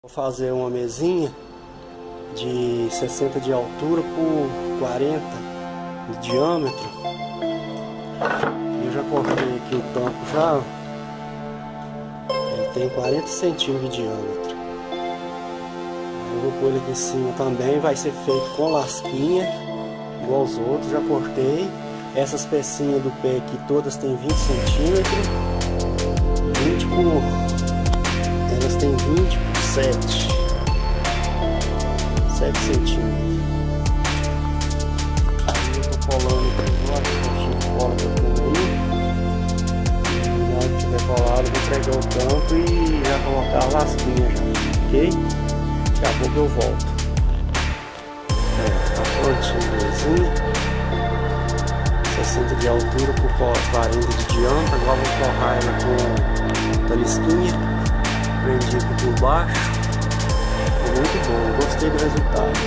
Vou fazer uma mesinha de 60 de altura por 40 de diâmetro. Eu já cortei aqui o tampo já. Ele tem 40 centímetros de diâmetro. Eu vou pôr ele aqui em cima também. Vai ser feito com lasquinha, igual os outros. Já cortei. Essas pecinhas do pé aqui todas tem 20 centímetros. 20 por... Elas têm 20 por 7 centímetros. Aí eu tô colando aqui agora, a cola que eu tenho aí. E na hora que tiver colado, eu vou pregar o tampo e já colocar a lasquinha já, ok? Daqui a pouco eu volto. Tá prontinho a mesinha. 60 de altura por 40 de diâmetro. Agora vou forrar ela com a lisquinha. Prendi aqui por baixo. Muito bom, gostei do resultado.